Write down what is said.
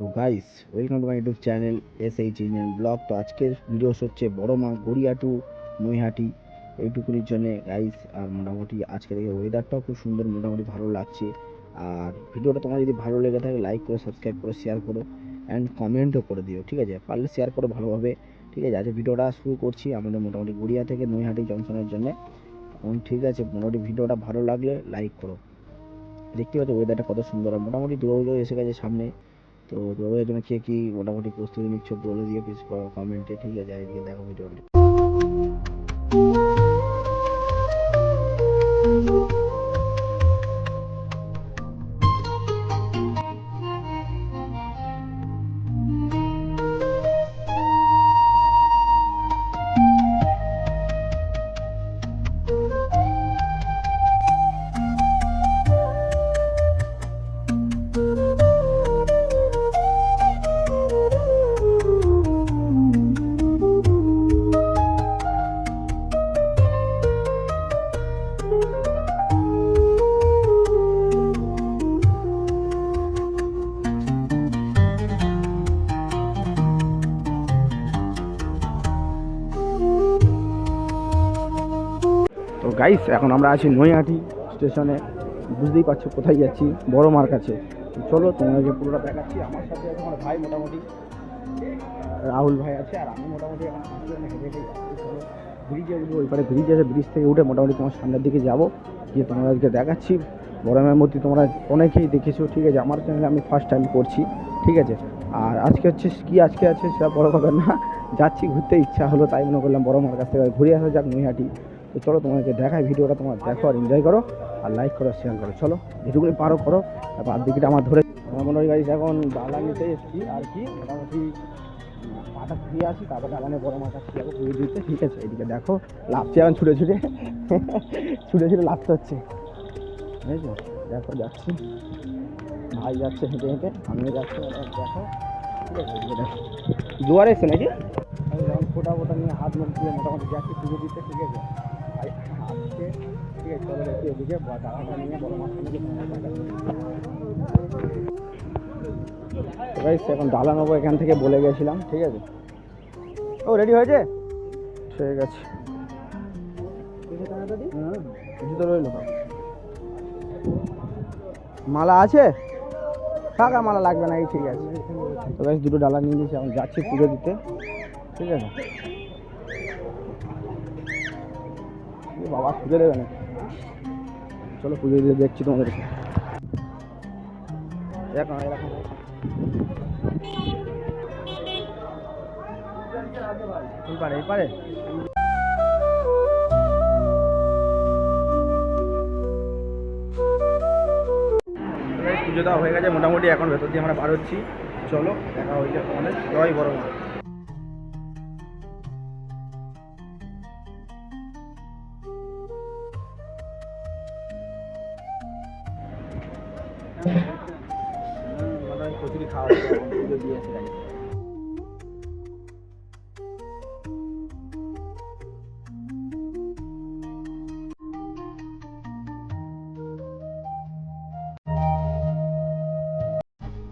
তো guys, welcome to my YouTube channel SH engineering blog. তো আজকের ভিডিওস হচ্ছে বড় মা গড়িয়া টু নৈহাটি এইটুকুনির জন্য গাইস। আর মোটামুটি আজকের এই ওয়েদারটাও খুব সুন্দর, মোটামুটি ভালো লাগছে। আর ভিডিওটা তোমার যদি ভালো লেগে থাকে লাইক করো, সাবস্ক্রাইব করো, শেয়ার করো অ্যান্ড কমেন্টও করে দিও, ঠিক আছে? পারলে শেয়ার করো ভালোভাবে, ঠিক আছে? আজকে ভিডিওটা শুরু করছি আমাদের মোটামুটি গড়িয়া থেকে নৈহাটি জংশনের জন্য। ঠিক আছে, মোটামুটি ভিডিওটা ভালো লাগলে লাইক করো। দেখতে পাচ্ছ ওয়েদারটা কত সুন্দর, আর মোটামুটি দুর্গাপুজো এসে গেছে সামনে। তো দুর্গাপূজার জন্য কে কি মোটামুটি প্রস্তুতি নিচ্ছ বলে দিও প্লিজ কমেন্টে, ঠিক আছে? এদিকে দেখো ভিডিওটা। তো গাইস, এখন আমরা আছি নৈহাটি স্টেশনে। বুঝতেই পারছো কোথায় যাচ্ছি, বড় মার কাছে। চলো তোমাদেরকে পুরোটা দেখাচ্ছি। আমার সাথে আছে আমার ভাই, মোটামুটি রাহুল ভাই আছে, আর আমি মোটামুটি এখন হেঁটে হেঁটে যাচ্ছি। চলো ব্রিজে উঠবো, ওইপারে ব্রিজ আছে, ব্রিজ থেকে উঠে মোটামুটি তোমার সামনের দিকে যাবো, গিয়ে তোমাদেরকে দেখাচ্ছি। বড় মায়ের মূর্তি তোমরা অনেকেই দেখেছো, ঠিক আছে? আমার চ্যানেলে আমি ফার্স্ট টাইম করছি, ঠিক আছে? আর আজকে হচ্ছে কি, আজকে আছে সেটা বড় কথা না, যাচ্ছি ঘুরতে, ইচ্ছা হলো তাই মনে করলাম বড় মার কাছ থেকে ঘুরে আসা যাক নৈহাটি। তো চলো তোমাকে দেখাই, ভিডিওটা তোমার দেখো আর এনজয় করো, আর লাইক করো, শেয়ার করো। চলো যেটুকুনি পারো করো, তারপর আর্ধেকটা আমার ধরে আমার মনে হয় গাড়ি এখন ডালা নিতে এসেছি আর কি। মোটামুটি মাথা ঘুরিয়ে আসি, তারপর ডালানে বড় মাথা যাবো ঘুরিয়ে দিতে, ঠিক আছে? এদিকে দেখো লাফছে এখন ছুটে ছুটে ছুটে ছুটে লাফতে হচ্ছে, বুঝেছো? দেখো যাচ্ছি, ভাই যাচ্ছে হেঁটে হেঁটে, আমিও যাচ্ছি, দেখো ঠিক আছে? এদিকে দেখো জোয়ার এসছে নাকি, আমি যখন ফোটা ফোটা নিয়ে হাত মুখ দিয়ে মোটামুটি যাচ্ছি পুজো দিতে, ঠিক আছে? ভাই আসছে, ঠিক আছে? চলো দেখি এদিকে ডালাটা নিয়ে বড় মাছ নিয়ে এখন ডালা নেবো এখান থেকে, বলে গেছিলাম, ঠিক আছে? ও রেডি হয়েছে, ঠিক আছে? তো রইল, মালা আছে, টাকা মালা লাগবে না, এই ঠিক আছে? তো গাইস দুটো ডালা নিয়ে নিয়েছি, এখন যাচ্ছি পুজো দিতে, ঠিক আছে? বাবা পুজো দেবে না, চলো পুজো দিতে দেখছি তোমাদেরকে। এরকম এরকম এই পারে এই পারে পুজো দেওয়া হয়ে গেছে মোটামুটি, এখন ভেতর দিয়ে আমরা বার হচ্ছি। চলো দেখা হয়ে যাক তোমাদের। জয় বড় মা। কচুরি খাওয়া পুজো দিয়েছে।